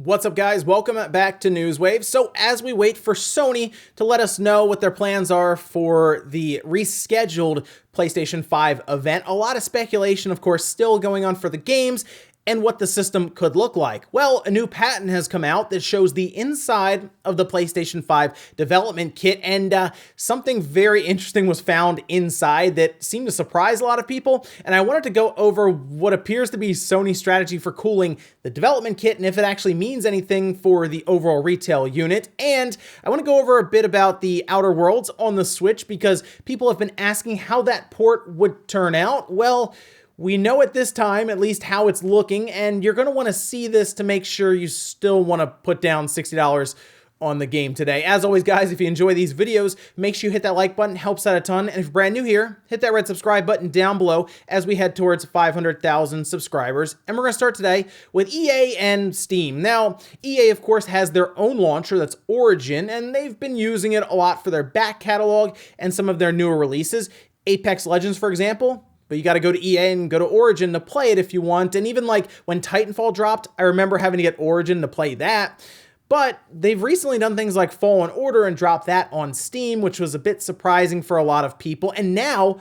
What's up, guys? Welcome back to Newswave. So as we wait for Sony to let us know what their plans are for the rescheduled PlayStation 5 event, a lot of speculation, of course, still going on for the games and what the system could look like. Well, a new patent has come out that shows the inside of the PlayStation 5 development kit, and something very interesting was found inside that seemed to surprise a lot of people, and I wanted to go over what appears to be Sony's strategy for cooling the development kit and if it actually means anything for the overall retail unit. And I want to go over a bit about the Outer Worlds on the Switch because people have been asking how that port would turn out. Well, we know at this time, at least, how it's looking, and you're going to want to see this to make sure you still want to put down $60 on the game today. As always, guys, if you enjoy these videos, make sure you hit that like button, helps out a ton. And if you're brand new here, hit that red subscribe button down below as we head towards 500,000 subscribers. And we're going to start today with EA and Steam. Now, EA, of course, has their own launcher that's Origin, and they've been using it a lot for their back catalog and some of their newer releases. Apex Legends, for example. But you got to go to EA and go to Origin to play it if you want. And even like when Titanfall dropped, I remember having to get Origin to play that. But they've recently done things like Fallen Order and dropped that on Steam, which was a bit surprising for a lot of people. And now,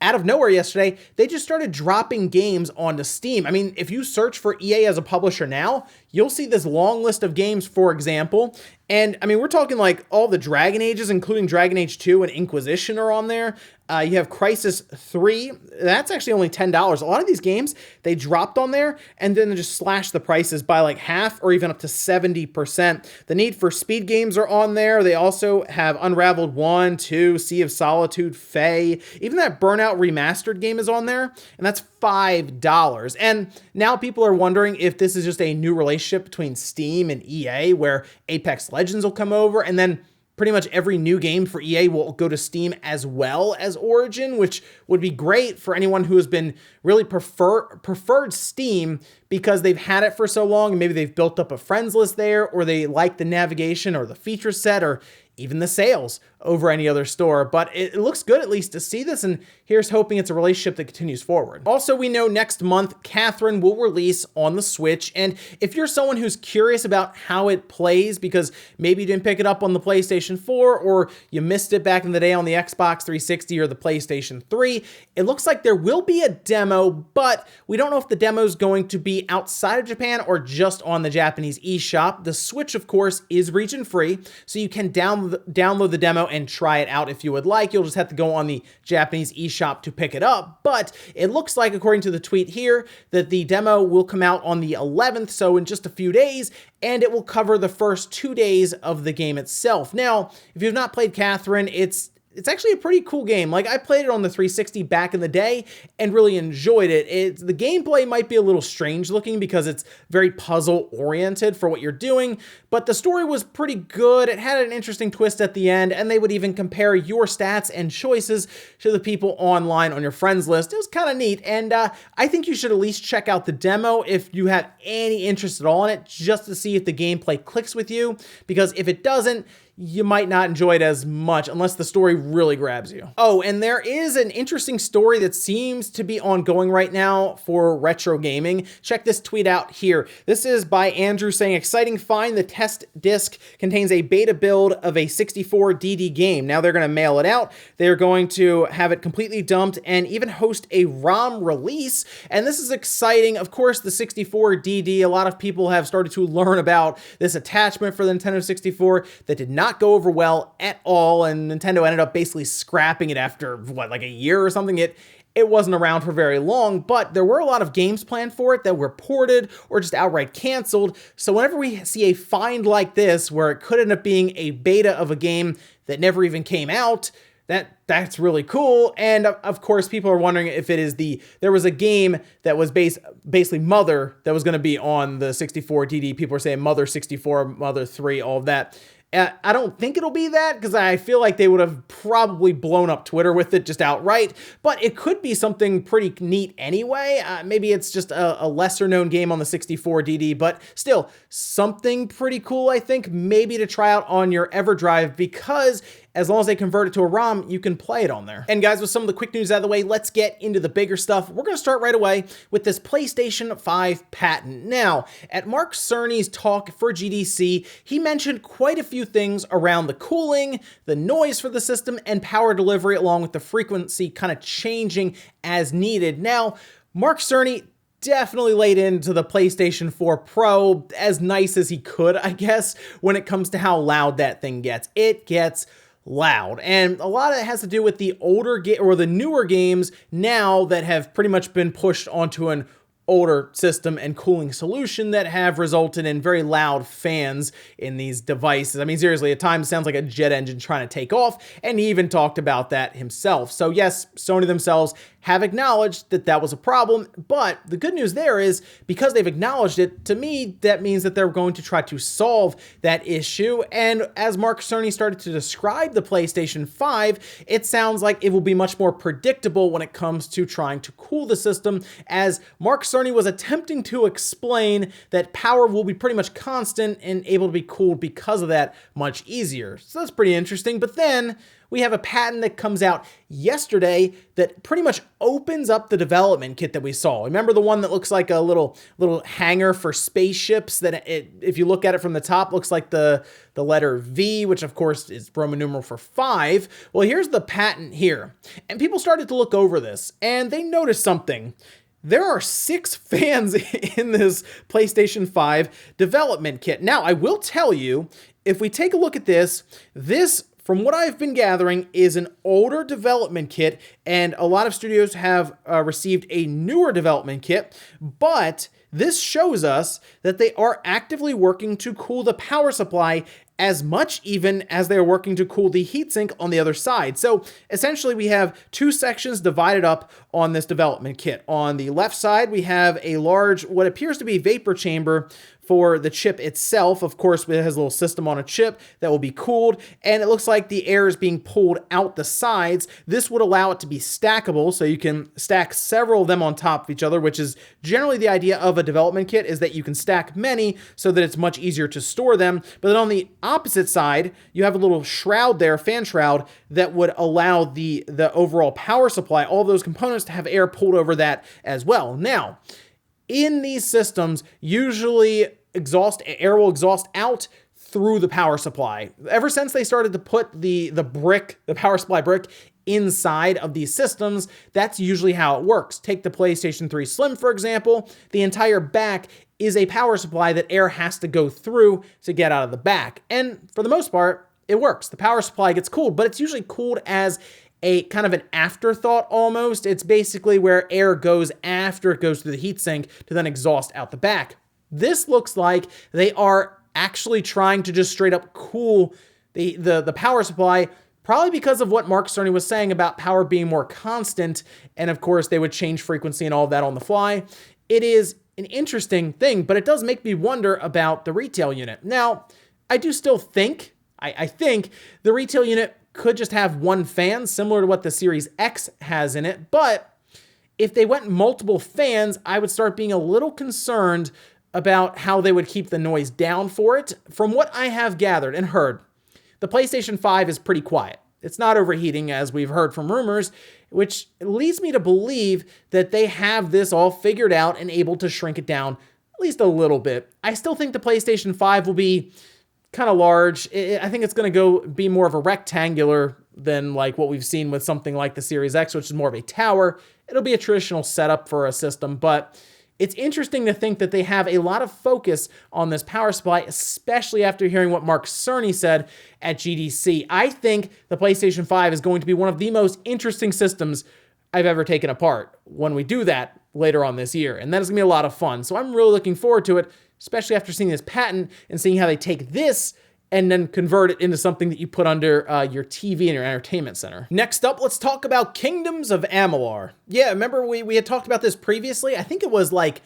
out of nowhere yesterday, they just started dropping games onto Steam. I mean, if you search for EA as a publisher now, you'll see this long list of games, for example. And I mean, we're talking like all the Dragon Ages, including Dragon Age 2 and Inquisition are on there. You have Crisis 3. That's actually only $10. A lot of these games, they dropped on there and then they just slashed the prices by like half or even up to 70%. The Need for Speed games are on there. They also have Unraveled 1, 2, Sea of Solitude, Faye. Even that Burnout Remastered game is on there, and that's $5. And now people are wondering if this is just a new relationship between Steam and EA where Apex Legends will come over and then pretty much every new game for EA will go to Steam as well as Origin, which would be great for anyone who has been really preferred Steam because they've had it for so long and maybe they've built up a friends list there, or they like the navigation or the feature set or even the sales over any other store. But it looks good at least to see this, and here's hoping it's a relationship that continues forward. Also, we know next month, Catherine will release on the Switch, and if you're someone who's curious about how it plays because maybe you didn't pick it up on the PlayStation 4 or you missed it back in the day on the Xbox 360 or the PlayStation 3, it looks like there will be a demo, but we don't know if the demo is going to be outside of Japan or just on the Japanese eShop. The Switch, of course, is region-free, so you can download the demo and try it out if you would like. You'll just have to go on the Japanese eShop to pick it up, but it looks like, according to the tweet here, that the demo will come out on the 11th, so in just a few days, and it will cover the first 2 days of the game itself. Now, if you've not played Catherine, it's actually a pretty cool game. Like, I played it on the 360 back in the day and really enjoyed it. The gameplay might be a little strange looking because it's very puzzle oriented for what you're doing, but the story was pretty good. It had an interesting twist at the end, and they would even compare your stats and choices to the people online on your friends list. It was kind of neat, and I think you should at least check out the demo if you have any interest at all in it, just to see if the gameplay clicks with you, because if it doesn't, you might not enjoy it as much unless the story really grabs you. Oh, and there is an interesting story that seems to be ongoing right now for retro gaming. Check this tweet out here. This is by Andrew saying, exciting find, the test disc contains a beta build of a 64DD game. Now they're going to mail it out. They're going to have it completely dumped and even host a ROM release. And this is exciting. Of course, the 64DD, a lot of people have started to learn about this attachment for the Nintendo 64 that did not go over well at all, and Nintendo ended up basically scrapping it after like a year or something. It wasn't around for very long, but there were a lot of games planned for it that were ported or just outright canceled. So whenever we see a find like this where it could end up being a beta of a game that never even came out, that's really cool. And of course, people are wondering if it is there was a game that was basically Mother that was going to be on the 64DD. People are saying Mother 64, Mother 3, all of that. I don't think it'll be that, because I feel like they would have probably blown up Twitter with it just outright, but it could be something pretty neat anyway. Maybe it's just a lesser known game on the 64DD, but still something pretty cool, I think, maybe to try out on your EverDrive, because as long as they convert it to a ROM, you can play it on there. And guys, with some of the quick news out of the way, let's get into the bigger stuff. We're gonna start right away with this PlayStation 5 patent. Now, at Mark Cerny's talk for GDC, he mentioned quite a few things around the cooling, the noise for the system, and power delivery, along with the frequency kind of changing as needed. Now, Mark Cerny definitely laid into the PlayStation 4 Pro as nice as he could, I guess, when it comes to how loud that thing gets. It gets loud, and a lot of it has to do with the older or the newer games now that have pretty much been pushed onto an older system and cooling solution that have resulted in very loud fans in these devices. I mean, seriously, at times it sounds like a jet engine trying to take off, and he even talked about that himself. So yes, Sony themselves have acknowledged that that was a problem, but the good news there is, because they've acknowledged it, to me, that means that they're going to try to solve that issue. And as Mark Cerny started to describe the PlayStation 5, it sounds like it will be much more predictable when it comes to trying to cool the system, as Mark Cerny was attempting to explain that power will be pretty much constant and able to be cooled because of that much easier. So that's pretty interesting. But then we have a patent that comes out yesterday that pretty much opens up the development kit that we saw. Remember the one that looks like a little hangar for spaceships, that if you look at it from the top, looks like the letter V, which of course is Roman numeral for 5. Well, here's the patent here. And people started to look over this, and they noticed something. There are 6 fans in this PlayStation 5 development kit. Now, I will tell you, if we take a look at this, from what I've been gathering, is an older development kit, and a lot of studios have received a newer development kit, but this shows us that they are actively working to cool the power supply as much even as they are working to cool the heatsink on the other side. So essentially we have 2 sections divided up on this development kit. On the left side, we have a large, what appears to be vapor chamber for the chip itself. Of course, it has a little system on a chip that will be cooled, and it looks like the air is being pulled out the sides. This would allow it to be stackable, so you can stack several of them on top of each other, which is generally the idea of a development kit, is that you can stack many so that it's much easier to store them. But then on the opposite side, you have a little shroud there, fan shroud, that would allow the overall power supply, all those components, to have air pulled over that as well. Now, in these systems, usually air will exhaust out through the power supply. Ever since they started to put the power supply brick inside of these systems, that's usually how it works. Take the PlayStation 3 Slim, for example. The entire back is a power supply that air has to go through to get out of the back. And for the most part, it works. The power supply gets cooled, but it's usually cooled as a kind of an afterthought almost. It's basically where air goes after it goes through the heatsink to then exhaust out the back. This looks like they are actually trying to just straight up cool the power supply, probably because of what Mark Cerny was saying about power being more constant, and of course they would change frequency and all of that on the fly. It is an interesting thing, but it does make me wonder about the retail unit. Now, I do still think, I think the retail unit could just have 1 fan, similar to what the Series X has in it. But if they went multiple fans, I would start being a little concerned about how they would keep the noise down for it. From what I have gathered and heard, the PlayStation 5 is pretty quiet. It's not overheating, as we've heard from rumors, which leads me to believe that they have this all figured out and able to shrink it down at least a little bit. I still think the PlayStation 5 will be kind of large. I think it's going to be more of a rectangular than like what we've seen with something like the Series X, which is more of a tower. It'll be a traditional setup for a system, but it's interesting to think that they have a lot of focus on this power supply, especially after hearing what Mark Cerny said at GDC. I think the PlayStation 5 is going to be one of the most interesting systems I've ever taken apart when we do that later on this year, and that is going to be a lot of fun. So I'm really looking forward to it, especially after seeing this patent and seeing how they take this and then convert it into something that you put under your TV and your entertainment center. Next up, let's talk about Kingdoms of Amalur. Yeah, remember we had talked about this previously? I think it was like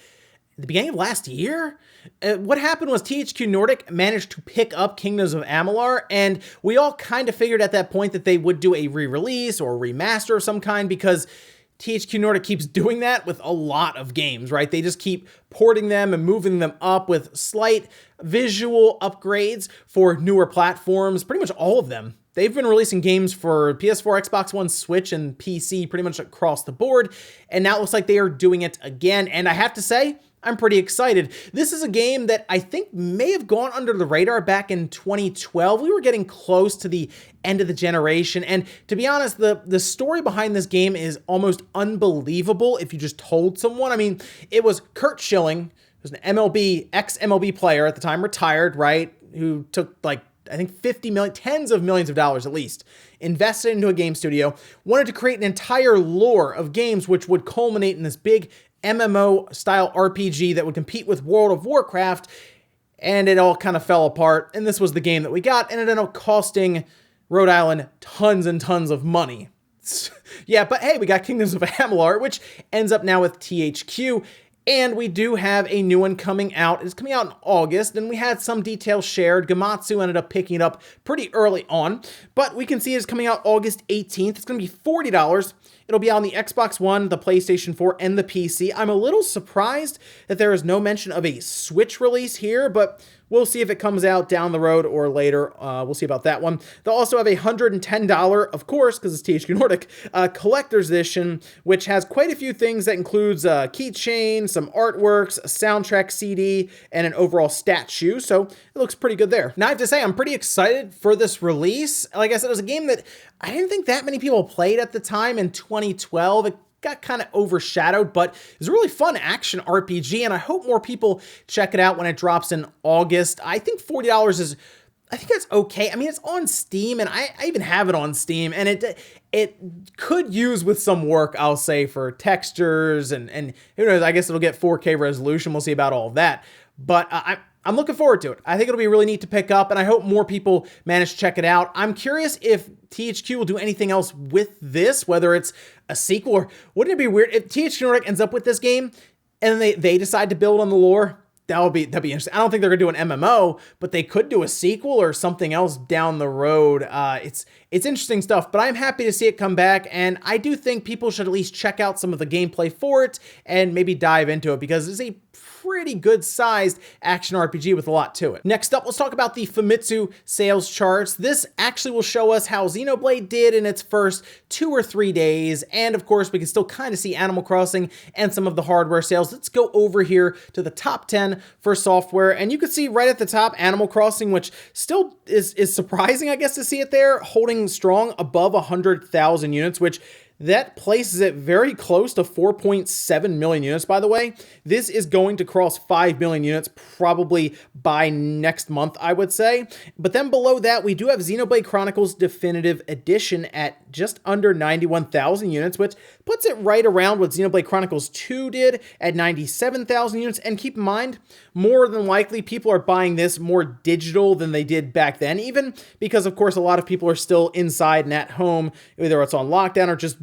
the beginning of last year. What happened was THQ Nordic managed to pick up Kingdoms of Amalur, and we all kind of figured at that point that they would do a re-release or a remaster of some kind, because THQ Nordic keeps doing that with a lot of games, right? They just keep porting them and moving them up with slight visual upgrades for newer platforms, pretty much all of them. They've been releasing games for PS4, Xbox One, Switch, and PC pretty much across the board, and now it looks like they are doing it again, and I have to say, I'm pretty excited. This is a game that I think may have gone under the radar back in 2012. We were getting close to the end of the generation, and to be honest, the story behind this game is almost unbelievable if you just told someone. I mean, it was Kurt Schilling, who's an ex-MLB player at the time, retired, right, who took like, I think 50 million, tens of millions of dollars at least, invested into a game studio, wanted to create an entire lore of games which would culminate in this big MMO style RPG that would compete with World of Warcraft, and it all kind of fell apart, and this was the game that we got, and it ended up costing Rhode Island tons and tons of money. Yeah, but hey, we got Kingdoms of Amalur, which ends up now with THQ, and we do have a new one coming out. It's coming out in August, and we had some details shared. Gamatsu ended up picking it up pretty early on, but we can see it's coming out August 18th. It's going to be $40. It'll be on the Xbox One, the PlayStation 4, and the PC. I'm a little surprised that there is no mention of a Switch release here, but we'll see if it comes out down the road or later. We'll see about that one. They'll also have a $110, of course, because it's THQ Nordic, collector's edition, which has quite a few things. That includes a keychain, some artworks, a soundtrack CD, and an overall statue. So it looks pretty good there. Now I have to say, I'm pretty excited for this release. Like I said, it was a game that I didn't think that many people played at the time in 2012. It got kind of overshadowed, but it's a really fun action RPG, and I hope more people check it out when it drops in August. I think $40 is, I think that's okay. I mean, it's on Steam, and I even have it on Steam, and it could use with some work, I'll say, for textures, and who knows, I guess it'll get 4K resolution. We'll see about all of that, but I'm looking forward to it. I think it'll be really neat to pick up, and I hope more people manage to check it out. I'm curious if THQ will do anything else with this, whether it's a sequel, or wouldn't it be weird if THQ Nordic ends up with this game and they decide to build on the lore? That'd be interesting. I don't think they're gonna do an MMO, but they could do a sequel or something else down the road. It's interesting stuff, but I'm happy to see it come back, and I do think people should at least check out some of the gameplay for it and maybe dive into it, because it's a pretty good sized action RPG with a lot to it. Next up, let's talk about the Famitsu sales charts. This actually will show us how Xenoblade did in its first 2 or 3 days, and of course we can still kind of see Animal Crossing and some of the hardware sales. Let's go over here to the top 10 for software, and you can see right at the top Animal Crossing, which still is surprising, I guess, to see it there, holding strong above 100,000 units, which that places it very close to 4.7 million units, by the way. This is going to cross 5 million units probably by next month, I would say. But then below that, we do have Xenoblade Chronicles Definitive Edition at just under 91,000 units, which puts it right around what Xenoblade Chronicles 2 did at 97,000 units. And keep in mind, more than likely, people are buying this more digital than they did back then, even because, of course, a lot of people are still inside and at home, whether it's on lockdown or just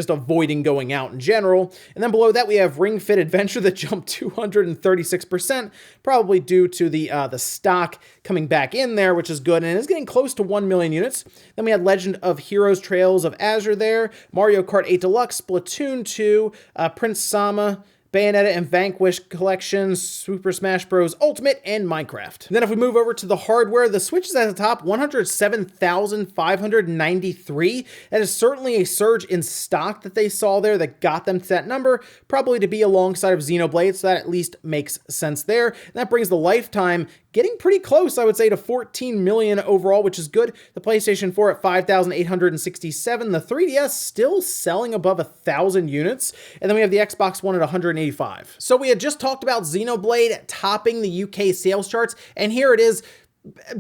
avoiding going out in general. And then below that, we have Ring Fit Adventure that jumped 236%, probably due to the stock coming back in there, which is good, and is getting close to 1 million units. Then we had Legend of Heroes Trails of Azure there, Mario Kart 8 Deluxe, Splatoon 2, Prince Sama, Bayonetta and Vanquish collections, Super Smash Bros. Ultimate, and Minecraft. And then if we move over to the hardware, the Switch is at the top, 107,593. That is certainly a surge in stock that they saw there that got them to that number, probably to be alongside of Xenoblade, so that at least makes sense there. And that brings the lifetime getting pretty close, I would say, to 14 million overall, which is good. The PlayStation 4 at 5,867. The 3DS still selling above 1,000 units. And then we have the Xbox One at 185. So we had just talked about Xenoblade topping the UK sales charts, and here it is,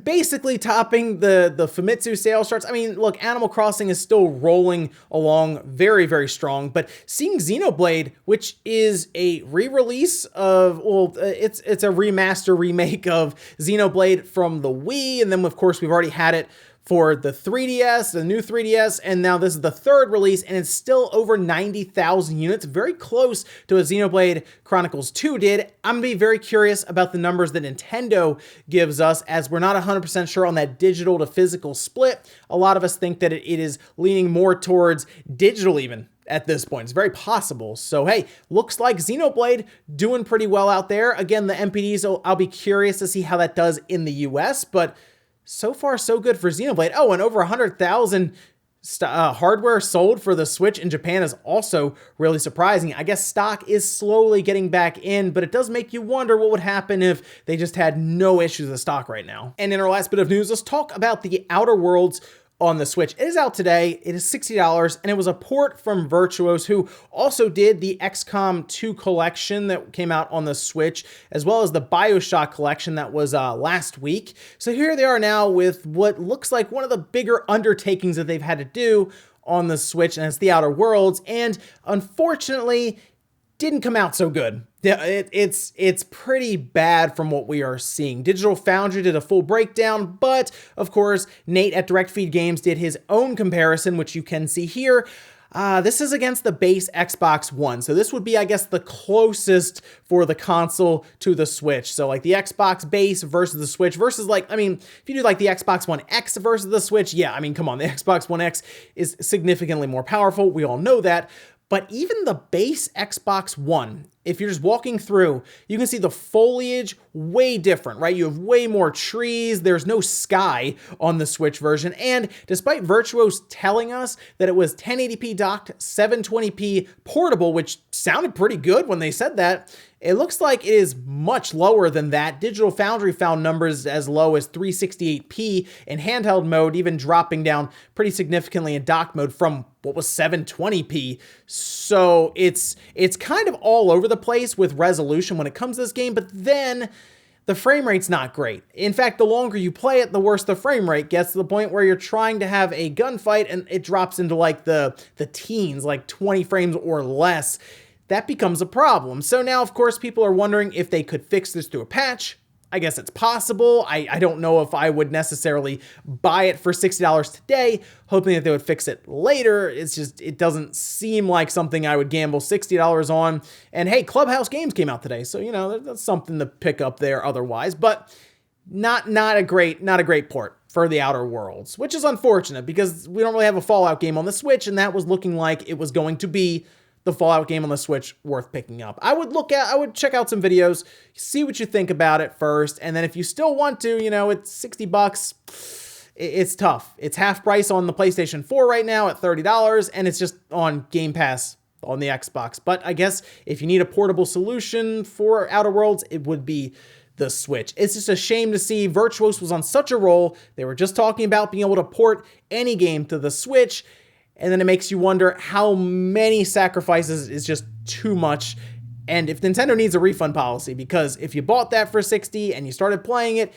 basically topping the Famitsu sales charts. I mean, look, Animal Crossing is still rolling along very, very strong, but seeing Xenoblade, which is a re-release of, well, it's a remaster remake of Xenoblade from the Wii, and then of course we've already had it for the 3DS, the new 3DS, and now this is the third release, and it's still over 90,000 units, very close to what Xenoblade Chronicles 2 did. I'm gonna be very curious about the numbers that Nintendo gives us, as we're not 100% sure on that digital to physical split. A lot of us think that it is leaning more towards digital even at this point. It's very possible. So hey, looks like Xenoblade doing pretty well out there. Again, the MPDs, I'll be curious to see how that does in the US, but so far so good for Xenoblade. Oh, and over 100,000 hardware sold for the Switch in Japan is also really surprising. I guess stock is slowly getting back in, but it does make you wonder what would happen if they just had no issues with stock right now. And in our last bit of news, let's talk about the Outer Worlds on the Switch. It is out today. It is $60, and it was a port from Virtuos, who also did the XCOM 2 collection that came out on the Switch, as well as the BioShock collection that was last week. So here they are now with what looks like one of the bigger undertakings that they've had to do on the Switch, and it's the Outer Worlds, and unfortunately, didn't come out so good. Yeah, it's pretty bad from what we are seeing. Digital Foundry did a full breakdown, but of course, Nate at Direct Feed Games did his own comparison, which you can see here. This is against the base Xbox One. So this would be, I guess, the closest for the console to the Switch. So like the Xbox base versus the Switch versus like, I mean, if you do like the Xbox One X versus the Switch, yeah, I mean, come on, the Xbox One X is significantly more powerful. We all know that. But even the base Xbox One, if you're just walking through, you can see the foliage way different, right? You have way more trees. There's no sky on the Switch version. And despite Virtuos telling us that it was 1080p docked, 720p portable, which sounded pretty good when they said that, it looks like it is much lower than that. Digital Foundry found numbers as low as 368p in handheld mode, even dropping down pretty significantly in dock mode from what was 720p. So it's kind of all over the place with resolution when it comes to this game, but then the frame rate's not great. In fact, the longer you play it, the worse the frame rate gets, to the point where you're trying to have a gunfight and it drops into like the teens, like 20 frames or less. That becomes a problem. So now, of course, people are wondering if they could fix this through a patch. I guess it's possible. I don't know if I would necessarily buy it for $60 today, hoping that they would fix it later. It's just, it doesn't seem like something I would gamble $60 on. And hey, Clubhouse Games came out today, so you know, that's something to pick up there otherwise, but not a great port for the Outer Worlds, which is unfortunate because we don't really have a Fallout game on the Switch, and that was looking like it was going to be the Fallout game on the Switch worth picking up. I would check out some videos, see what you think about it first, and then if you still want to, you know, it's $60. It's tough. It's half price on the PlayStation 4 right now at $30, and it's just on Game Pass on the Xbox. But I guess if you need a portable solution for Outer Worlds, it would be the Switch. It's just a shame to see Virtuos was on such a roll. They were just talking about being able to port any game to the Switch, and then it makes you wonder how many sacrifices is just too much. And if Nintendo needs a refund policy, because if you bought that for $60 and you started playing it,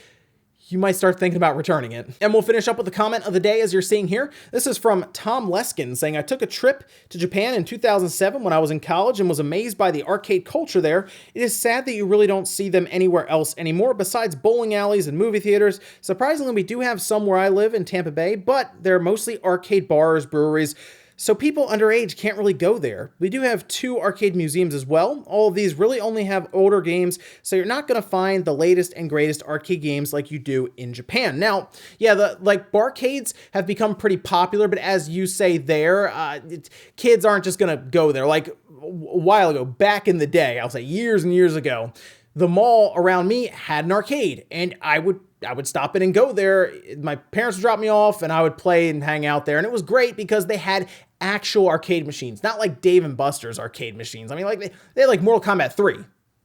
you might start thinking about returning it. And we'll finish up with the comment of the day, as you're seeing here. This is from Tom Leskin saying, I took a trip to Japan in 2007 when I was in college and was amazed by the arcade culture there. It is sad that you really don't see them anywhere else anymore besides bowling alleys and movie theaters. Surprisingly, we do have some where I live in Tampa Bay, but they're mostly arcade bars, breweries, so people underage can't really go there. We do have 2 arcade museums as well. All of these really only have older games, so you're not going to find the latest and greatest arcade games like you do in Japan. Now, yeah, the barcades have become pretty popular, but as you say there, kids aren't just going to go there. Like a while ago, back in the day, I'll say years and years ago, the mall around me had an arcade, and I would stop in and go there. My parents would drop me off, and I would play and hang out there, and it was great because they had actual arcade machines, not like Dave & Buster's arcade machines. I mean, like they had like Mortal Kombat 3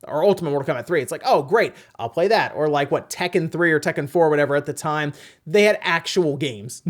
or Ultimate Mortal Kombat 3. It's like, oh, great, I'll play that. Or like what, Tekken 3 or Tekken 4, whatever at the time. They had actual games,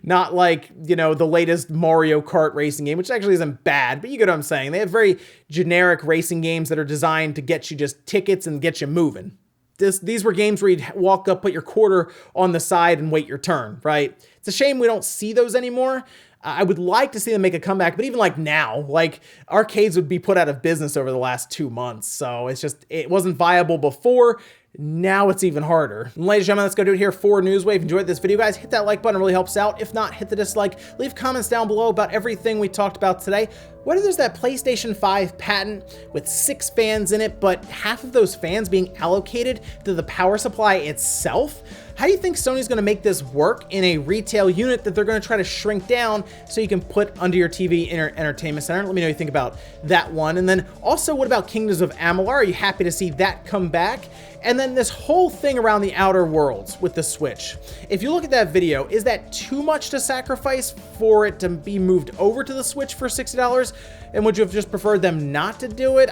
not like, you know, the latest Mario Kart racing game, which actually isn't bad, but you get what I'm saying. They have very generic racing games that are designed to get you just tickets and get you moving. These were games where you'd walk up, put your quarter on the side and wait your turn, right? It's a shame we don't see those anymore. I would like to see them make a comeback, but even like now, like arcades would be put out of business over the last 2 months. So it's just, it wasn't viable before. now it's even harder. And ladies and gentlemen, let's go do it here for Newswave. Enjoyed this video, guys. Hit that like button, it really helps out. If not, hit the dislike. Leave comments down below about everything we talked about today. Whether there's that PlayStation 5 patent with 6 fans in it, but half of those fans being allocated to the power supply itself. How do you think Sony's going to make this work in a retail unit that they're going to try to shrink down so you can put under your TV in your entertainment center? Let me know what you think about that one. And then also, what about Kingdoms of Amalur? Are you happy to see that come back? And then this whole thing around the Outer Worlds with the Switch. If you look at that video, is that too much to sacrifice for it to be moved over to the Switch for $60? And would you have just preferred them not to do it?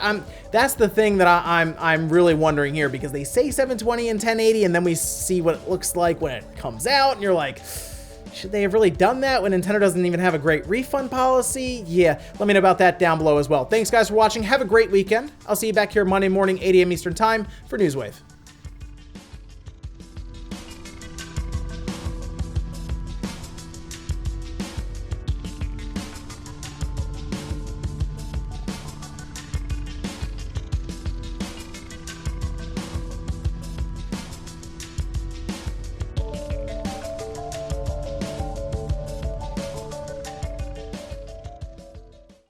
That's the thing that I'm really wondering here, because they say 720 and 1080, and then we see what it looks like when it comes out, and you're like, should they have really done that when Nintendo doesn't even have a great refund policy? Yeah, let me know about that down below as well. Thanks, guys, for watching. Have a great weekend. I'll see you back here Monday morning, 8 a.m. Eastern Time for Newswave.